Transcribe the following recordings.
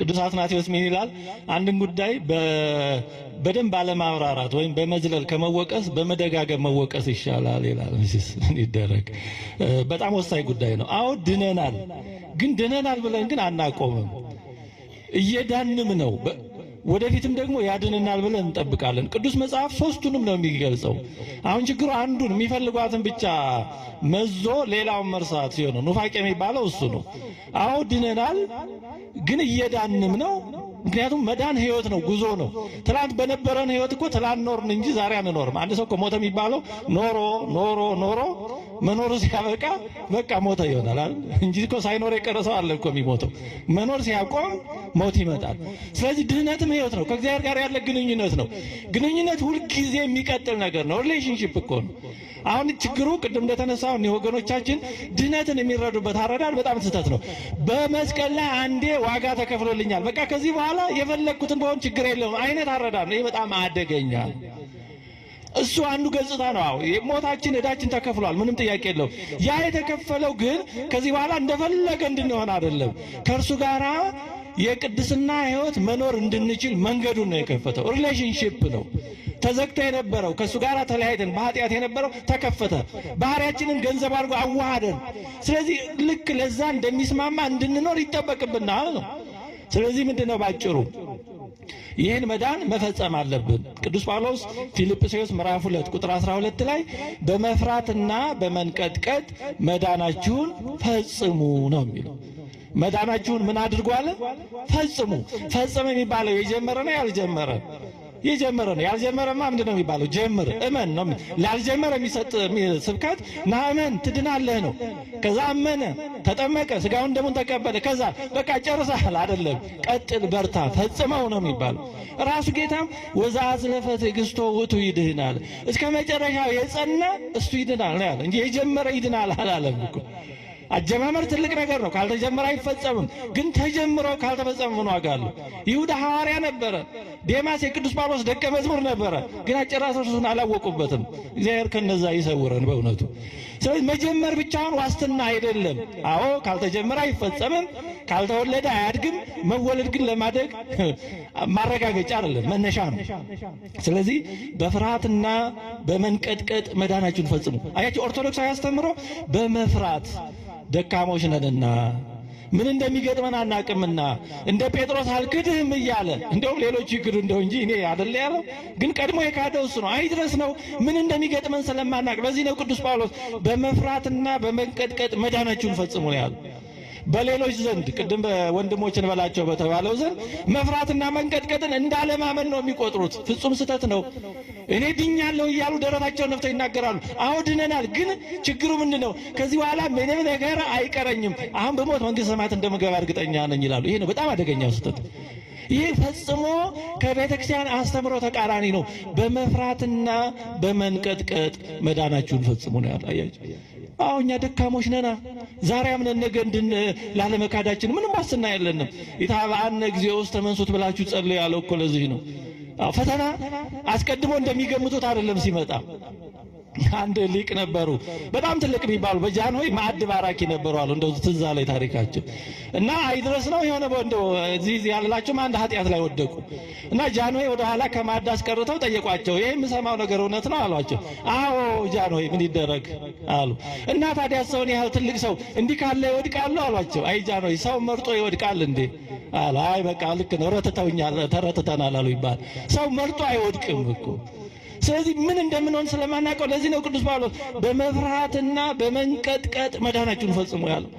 ቅዱስ አትናቴዎስ ምን ይላል? አንድን ጉዳይ በደንብ አለማብራራት ወይም በመዝለል ከመወቀስ በመደጋገም መወቀስ ይሻላል ይላል። ምን ይደረግ? በጣም ወሳኝ ጉዳይ ነው። አዎ ድነናል፣ ግን ድነናል ብለን ግን አናቆምም። እየዳንም ነው። ወደፊትም ደግሞ ያድነናል ብለን እንጠብቃለን። ቅዱስ መጽሐፍ ሶስቱንም ነው የሚገልጸው። አሁን ችግሩ አንዱን የሚፈልጓትን ብቻ መዞ ሌላውን መርሳት ሲሆን ነው። ኑፋቄ የሚባለው እሱ ነው። አዎ ድነናል፣ ግን እየዳንም ነው። ምክንያቱም መዳን ህይወት ነው፣ ጉዞ ነው። ትላንት በነበረን ህይወት እኮ ትላንት ኖርን እንጂ ዛሬ አንኖርም። አንድ ሰው እኮ ሞተ የሚባለው ኖሮ ኖሮ ኖሮ መኖሩ ሲያበቃ በቃ ሞተ ይሆናል አይደል? እንጂ እኮ ሳይኖር የቀረ ሰው አለ እኮ የሚሞተው። መኖር ሲያቆም ሞት ይመጣል። ስለዚህ ድህነትም ህይወት ነው፣ ከእግዚአብሔር ጋር ያለ ግንኙነት ነው። ግንኙነት ሁልጊዜ የሚቀጥል ነገር ነው። ሪሌሽንሺፕ እኮ ነው። አሁን ችግሩ ቅድም እንደተነሳው እኔ ወገኖቻችን ድህነትን የሚረዱበት አረዳድ በጣም ስህተት ነው። በመስቀል ላይ አንዴ ዋጋ ተከፍሎልኛል፣ በቃ ከዚህ በኋላ የፈለግኩትን በሆን ችግር የለውም አይነት አረዳድ ነው። ይህ በጣም አደገኛ። እሱ አንዱ ገጽታ ነው። አዎ ሞታችን እዳችን ተከፍሏል፣ ምንም ጥያቄ የለውም። ያ የተከፈለው ግን ከዚህ በኋላ እንደፈለገ እንድንሆን አይደለም፣ ከእርሱ ጋራ የቅድስና ህይወት መኖር እንድንችል መንገዱን ነው የከፈተው። ሪሌሽንሺፕ ነው። ተዘግቶ የነበረው ከእሱ ጋር ተለያይተን በኃጢአት የነበረው ተከፈተ። ባህሪያችንን ገንዘብ አድርጎ አዋሃደን። ስለዚህ ልክ ለዛ እንደሚስማማ እንድንኖር ይጠበቅብናል ነው። ስለዚህ ምንድነው ባጭሩ? ይህን መዳን መፈጸም አለብን። ቅዱስ ጳውሎስ ፊልጵስዩስ ምዕራፍ 2 ቁጥር 12 ላይ በመፍራትና በመንቀጥቀጥ መዳናችሁን ፈጽሙ ነው የሚለው። መዳናችሁን ምን አድርጉ አለ? ፈጽሙ። ፈጸመ የሚባለው የጀመረ ነው ያልጀመረ? የጀመረ ነው። ያልጀመረማ ምንድን ነው የሚባለው? ጀምር፣ እመን ነው። ላልጀመረ የሚሰጥ ስብከት ና እመን ትድናለህ ነው። ከዛ አመነ፣ ተጠመቀ፣ ስጋውን ደሙን ተቀበለ፣ ከዛ በቃ ጨርሰሃል አይደለም፣ ቀጥል፣ በርታ፣ ፈጽመው ነው የሚባለው። ራሱ ጌታም ወዘአዝለፈ ትዕግሥቶ ውእቱ ይድህናል፣ እስከ መጨረሻው የጸና እሱ ይድናል ነው ያለ እንጂ የጀመረ ይድናል አላለም እኮ። አጀማመር ትልቅ ነገር ነው። ካልተጀመረ አይፈጸምም። ግን ተጀምሮ ካልተፈጸመ ምን ዋጋ አለው? ይሁዳ ሐዋርያ ነበረ። ዴማስ የቅዱስ ጳውሎስ ደቀ መዝሙር ነበረ። ግን አጨራረሱን አላወቁበትም። እግዚአብሔር ከነዛ ይሰውረን በእውነቱ። ስለዚህ መጀመር ብቻውን ዋስትና አይደለም። አዎ ካልተጀመረ አይፈጸምም። ካልተወለደ አያድግም። መወለድ ግን ለማደግ ማረጋገጫ አይደለም፣ መነሻ ነው። ስለዚህ በፍርሃትና በመንቀጥቀጥ መዳናችሁን ፈጽሙ። አያችሁ ኦርቶዶክሳዊ አስተምሮ በመፍራት ደካሞች ነንና ምን እንደሚገጥመን አናቅምና እንደ ጴጥሮስ አልክድህም እያለ እንደውም ሌሎች ይክዱ እንደው እንጂ እኔ አይደል ያለው። ግን ቀድሞ የካደው እሱ ነው። አይድረስ ነው ምን እንደሚገጥመን ስለማናቅ። በዚህ ነው ቅዱስ ጳውሎስ በመፍራትና በመንቀጥቀጥ መዳናችሁን ፈጽሙ ነው ያለው። በሌሎች ዘንድ ቅድም በወንድሞች እንበላቸው በተባለው ዘንድ መፍራትና መንቀጥቀጥን እንዳለማመን ነው የሚቆጥሩት። ፍጹም ስህተት ነው። እኔ ድኛለሁ እያሉ ደረታቸውን ነፍተው ይናገራሉ። አዎ ድነናል፣ ግን ችግሩ ምንድነው? ከዚህ በኋላ ምንም ነገር አይቀረኝም፣ አሁን በሞት መንግሥተ ሰማያት እንደምገባ እርግጠኛ ነኝ ይላሉ። ይሄ ነው በጣም አደገኛው ስህተት። ይህ ፈጽሞ ከቤተ ክርስቲያን አስተምሮ ተቃራኒ ነው። በመፍራትና በመንቀጥቀጥ መዳናችሁን ፈጽሙ ነው ያለው። አያችሁ አዎ እኛ ደካሞች ነና ዛሬ አምነን ነገ ላለመካዳችን ምንም ዋስትና የለንም። ኢታብአነ እግዚኦ ውስጥ ተመንሱት ብላችሁ ጸልዩ ያለው እኮ ለዚህ ነው። ፈተና አስቀድሞ እንደሚገምቱት አይደለም ሲመጣ። አንድ ሊቅ ነበሩ፣ በጣም ትልቅ የሚባሉ በጃንሆይ ማዕድ ባራኪ ነበሩ አሉ። እንደው ትዝ አለኝ ታሪካቸው እና አይድረስ ነው የሆነ እንደው እዚህ ያላችሁም አንድ ኃጢአት ላይ ወደቁ እና ጃንሆይ ወደ ኋላ ከማዕድ አስቀርተው ጠየቋቸው። ይሄ የምሰማው ነገር እውነት ነው አሏቸው። አዎ ጃንሆይ ምን ይደረግ አሉ። እና ታዲያ ሰውን ያህል ትልቅ ሰው እንዲህ ካለ ይወድቃሉ አሏቸው። አይ ጃንሆይ ሰው መርጦ ይወድቃል እንዴ አለ። አይ በቃ ልክ ነው ተረትተናል አሉ ይባል። ሰው መርጦ አይወድቅም እኮ። ስለዚህ ምን እንደምንሆን ስለማናውቀው ለዚህ ነው ቅዱስ ጳውሎስ በመፍራትና በመንቀጥቀጥ መዳናችሁን ፈጽሙ ያለው።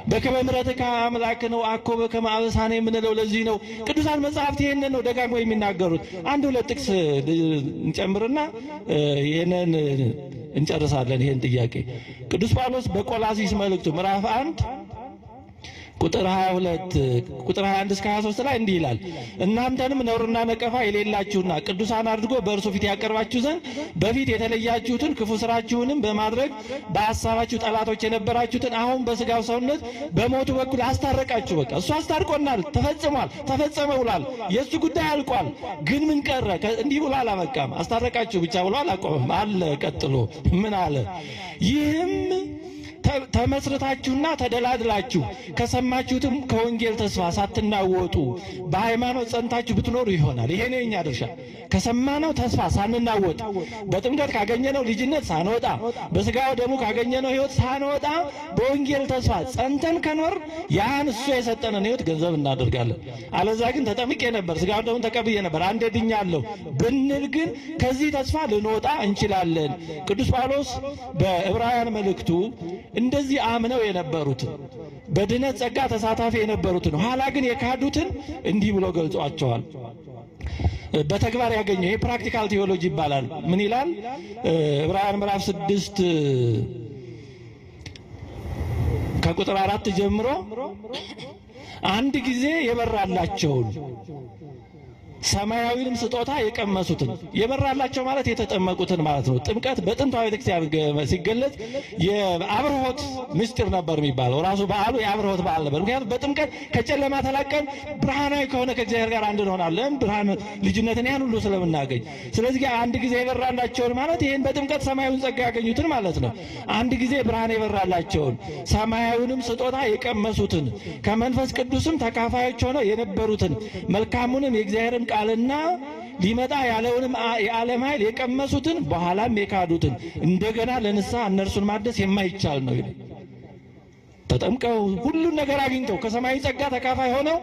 በከመ ምሕረትከ አምላክነ ወአኮ በከመ አበሳነ የምንለው ለዚህ ነው። ቅዱሳን መጻሕፍት ይሄንን ነው ደጋግመው የሚናገሩት። አንድ ሁለት ጥቅስ እንጨምርና ይሄንን እንጨርሳለን ይሄን ጥያቄ። ቅዱስ ጳውሎስ በቆላስይስ መልእክቱ ምዕራፍ 1 ቁጥር 22 ቁጥር 21 እስከ 23 ላይ እንዲህ ይላል። እናንተንም ነውርና ነቀፋ የሌላችሁና ቅዱሳን አድርጎ በእርሱ ፊት ያቀርባችሁ ዘንድ በፊት የተለያችሁትን ክፉ ስራችሁንም በማድረግ በሐሳባችሁ ጠላቶች የነበራችሁትን አሁን በሥጋው ሰውነት በሞቱ በኩል አስታረቃችሁ። በቃ እሱ አስታርቆናል፣ ተፈጽሟል፣ ተፈጸመ ብሏል። የእሱ ጉዳይ አልቋል። ግን ምን ቀረ? እንዲህ ብሎ አላበቃም። አስታረቃችሁ ብቻ ብሎ አላቆመም። አለ ቀጥሎ ምን አለ? ይህም ተመስርታችሁና ተደላድላችሁ ከሰማችሁትም ከወንጌል ተስፋ ሳትናወጡ በሃይማኖት ጸንታችሁ ብትኖሩ ይሆናል። ይሄ ነው የኛ ድርሻ። ከሰማነው ተስፋ ሳንናወጥ፣ በጥምቀት ካገኘነው ልጅነት ሳንወጣ፣ በስጋው ደግሞ ካገኘነው ሕይወት ሳንወጣ በወንጌል ተስፋ ጸንተን ከኖር ያን እሱ የሰጠንን ሕይወት ገንዘብ እናደርጋለን። አለዛ ግን ተጠምቄ ነበር፣ ስጋው ደግሞ ተቀብዬ ነበር፣ አንዴ ድኛለሁ ብንል ግን ከዚህ ተስፋ ልንወጣ እንችላለን። ቅዱስ ጳውሎስ በዕብራውያን መልእክቱ እንደዚህ አምነው የነበሩትን በድነት ጸጋ ተሳታፊ የነበሩትን ኋላ ግን የካዱትን እንዲህ ብሎ ገልጿቸዋል። በተግባር ያገኘው ይሄ ፕራክቲካል ቴዎሎጂ ይባላል። ምን ይላል? ዕብራውያን ምዕራፍ 6 ከቁጥር 4 ጀምሮ አንድ ጊዜ የበራላቸውን ሰማያዊንም ስጦታ የቀመሱትን፣ የበራላቸው ማለት የተጠመቁትን ማለት ነው። ጥምቀት በጥንታዊ ቤተክርስቲያን ሲገለጽ የአብርሆት ምስጢር ነበር የሚባለው። ራሱ በዓሉ የአብርሆት በዓል ነበር። ምክንያቱም በጥምቀት ከጨለማ ተላቀን ብርሃናዊ ከሆነ ከእግዚአብሔር ጋር አንድ እንሆናለን። ብርሃን ልጅነትን ያን ሁሉ ስለምናገኝ፣ ስለዚህ አንድ ጊዜ የበራላቸውን ማለት ይህን በጥምቀት ሰማያዊውን ጸጋ ያገኙትን ማለት ነው። አንድ ጊዜ ብርሃን የበራላቸውን ሰማያዊንም ስጦታ የቀመሱትን ከመንፈስ ቅዱስም ተካፋዮች ሆነው የነበሩትን መልካሙንም የእግዚአብሔርን ቃልና ሊመጣ ያለውንም የዓለም ኃይል የቀመሱትን በኋላም የካዱትን እንደገና ለንስሐ እነርሱን ማደስ የማይቻል ነው ይላል። ተጠምቀው ሁሉን ነገር አግኝተው ከሰማያዊ ጸጋ ተካፋይ ሆነው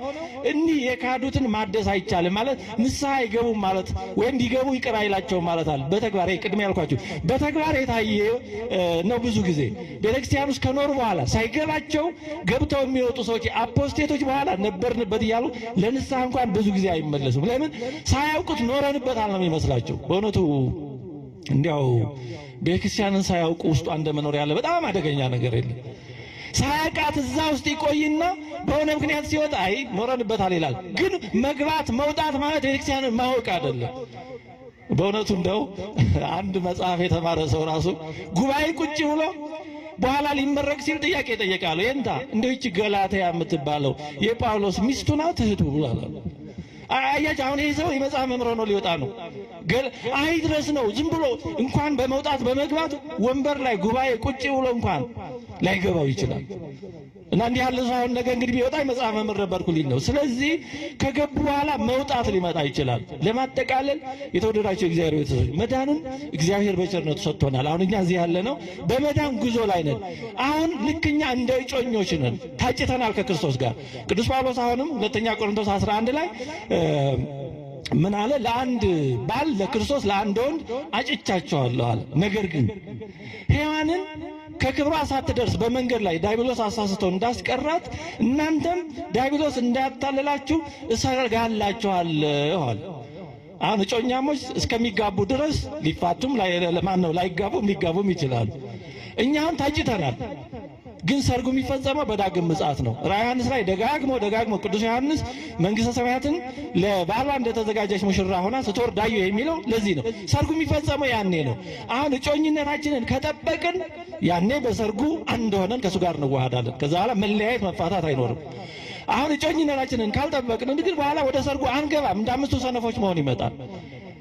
እኒህ የካዱትን ማደስ አይቻልም ማለት ንስሐ አይገቡም ማለት ወይም ቢገቡ ይቅር አይላቸውም ማለት አለ። በተግባር ቅድም ያልኳችሁ በተግባር የታየ ነው። ብዙ ጊዜ ቤተክርስቲያን ውስጥ ከኖሩ በኋላ ሳይገባቸው ገብተው የሚወጡ ሰዎች አፖስቴቶች በኋላ ነበርንበት እያሉ ለንስሐ እንኳን ብዙ ጊዜ አይመለሱም። ለምን? ሳያውቁት ኖረንበታል ነው የሚመስላቸው። በእውነቱ እንዲያው ቤተክርስቲያንን ሳያውቁ ውስጧ እንደመኖር ያለ በጣም አደገኛ ነገር የለም። ሳያውቃት እዛ ውስጥ ይቆይና በሆነ ምክንያት ሲወጣ አይ ኖረንበታል ይላል። ግን መግባት መውጣት ማለት ቤተክርስቲያንን ማወቅ አይደለም። በእውነቱ እንደው አንድ መጽሐፍ የተማረ ሰው ራሱ ጉባኤ ቁጭ ብሎ በኋላ ሊመረቅ ሲል ጥያቄ ጠየቃሉ። የንታ እንደው ይህች ገላትያ የምትባለው የጳውሎስ ሚስቱ ናት እህቱ ብሏል። አያች አሁን ይሄ ሰው የመጽሐፍ መምህር ሆኖ ሊወጣ ነው። አይ ድረስ ነው ዝም ብሎ እንኳን በመውጣት በመግባት ወንበር ላይ ጉባኤ ቁጭ ብሎ እንኳን ላይገባው ይችላል። እና እንዲህ ያለ ሰው አሁን ነገ እንግዲህ ቢወጣ የመጽሐፍ መምህር ነበርኩ ሊል ነው። ስለዚህ ከገቡ በኋላ መውጣት ሊመጣ ይችላል። ለማጠቃለል የተወደዳቸው እግዚአብሔር ቤተሰቦች መዳንን እግዚአብሔር በቸርነቱ ሰጥቶናል። አሁን እኛ እዚህ ያለ ነው በመዳን ጉዞ ላይ ነን። አሁን ልክኛ እንደ እጮኞች ነን፣ ታጭተናል ከክርስቶስ ጋር። ቅዱስ ጳውሎስ አሁንም ሁለተኛ ቆሮንቶስ 11 ላይ ምን አለ? ለአንድ ባል ለክርስቶስ ለአንድ ወንድ አጭቻቸዋለሁ አለ። ነገር ግን ሔዋንን ከክብሯ ሳትደርስ በመንገድ ላይ ዲያብሎስ አሳስቶ እንዳስቀራት እናንተም ዲያብሎስ እንዳያታልላችሁ እሰጋላችኋለሁ አለ። አሁን እጮኛሞች እስከሚጋቡ ድረስ ሊፋቱም ላይጋቡም ሊጋቡም ይችላሉ። እኛም ታጭተናል። ግን ሰርጉ የሚፈጸመው በዳግም ምጽአት ነው። ራዕየ ዮሐንስ ላይ ደጋግሞ ቅዱስ ዮሐንስ መንግስተ ሰማያትን ለባሏ እንደተዘጋጀች ሙሽራ ሆና ስትወርድ አየሁ የሚለው ለዚህ ነው። ሰርጉ የሚፈጸመው ያኔ ነው። አሁን እጮኝነታችንን ከጠበቅን ያኔ በሰርጉ አንድ ሆነን ከእሱ ጋር እንዋሃዳለን። ከዛ በኋላ መለያየት መፋታት አይኖርም። አሁን እጮኝነታችንን ካልጠበቅን ግን በኋላ ወደ ሰርጉ አንገባም። እንደ አምስቱ ሰነፎች መሆን ይመጣል።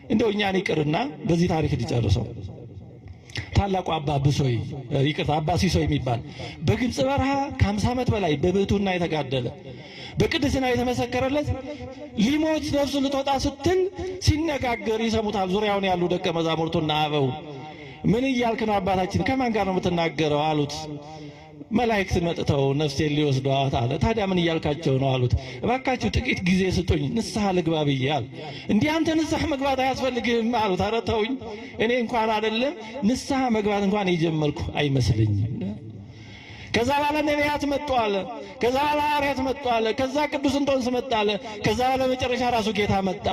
እንደው እኛን ይቅርና በዚህ ታሪክ ሊጨርሰው ታላቁ አባ ሲሶይ የሚባል በግብፅ በረሃ ከ50 ዓመት በላይ በብሕትውና የተጋደለ በቅድስና የተመሰከረለት ሊሞት ነፍሱ ልትወጣ ስትል ሲነጋገር ይሰሙታል ዙሪያውን ያሉ ደቀ መዛሙርቱና አበው። ምን እያልክ ነው አባታችን? ከማን ጋር ነው የምትናገረው አሉት። መላእክት መጥተው ነፍሴን ሊወስዷት አለ። ታዲያ ምን እያልካቸው ነው አሉት። እባካችሁ ጥቂት ጊዜ ስጡኝ ንስሐ ልግባ ብዬ አለ። እንዲህ አንተ ንስሐ መግባት አያስፈልግህም አሉት። ኧረ ተውኝ፣ እኔ እንኳን አይደለም ንስሐ መግባት እንኳን የጀመርኩ አይመስለኝም። ከዛ በኋላ ነቢያት መጡ አለ። ከዛ በኋላ ሐዋርያት መጡ አለ። ከዛ ቅዱስ እንጦንስ መጣ አለ። ከዛ በኋላ መጨረሻ ራሱ ጌታ መጣ።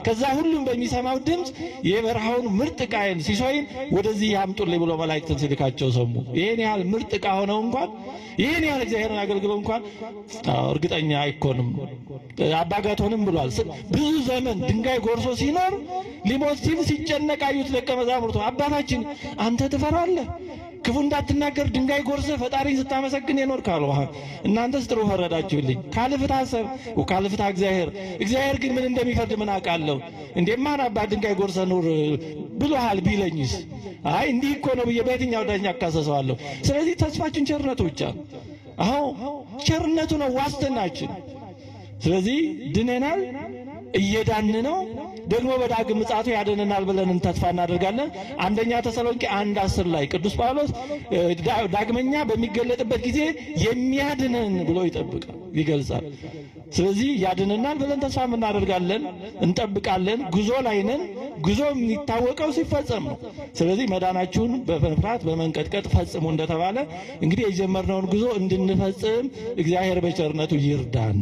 ከዛ ሁሉም በሚሰማው ድምፅ የበረሃውን ምርጥ ዕቃዬን ሲሶይን ወደዚህ ያምጡልኝ ብሎ መላእክትን ሲልካቸው ሰሙ። ይሄን ያህል ምርጥ ዕቃ ሆነው እንኳን ይሄን ያህል እግዚአብሔርን አገልግለው እንኳን እርግጠኛ አይኮንም። አባጋቶንም ብሏል። ብዙ ዘመን ድንጋይ ጎርሶ ሲኖር ሊሞት ሲል ሲጨነቅ አዩት ደቀ መዛሙርቱ። አባታችን አንተ ትፈራለህ? ክፉ እንዳትናገር ድንጋይ ጎርሰህ ፈጣሪን ስታመሰግን የኖር ካለው እናንተስ ጥሩ ፈረዳችሁልኝ። ካልፍታ ሰብ ወካልፍታ እግዚአብሔር ግን ምን እንደሚፈርድ ምን አውቃለሁ እንዴ? ማን አባ ድንጋይ ጎርሰህ ኑር ብሎሃል ቢለኝስ? አይ እንዲህ እኮ ነው ብዬ በየትኛው ዳኛ አካሰሰዋለሁ? ስለዚህ ተስፋችን ቸርነቱ ብቻ ነው። አዎ ቸርነቱ ነው ዋስትናችን። ስለዚህ ድነናል፣ እየዳን ነው፣ ደግሞ በዳግም ምጽአቱ ያድነናል ብለን ተስፋ እናደርጋለን። አንደኛ ተሰሎንቄ 1:10 ላይ ቅዱስ ጳውሎስ ዳግመኛ በሚገለጥበት ጊዜ የሚያድነን ብሎ ይገልጻል። ስለዚህ ያድነናል ብለን ተስፋ እናደርጋለን፣ እንጠብቃለን። ጉዞ ላይ ነን። ጉዞ የሚታወቀው ሲፈጸም ነው። ስለዚህ መዳናችሁን በመፍራት በመንቀጥቀጥ ፈጽሙ እንደተባለ እንግዲህ የጀመርነውን ጉዞ እንድንፈጽም እግዚአብሔር በቸርነቱ ይርዳን።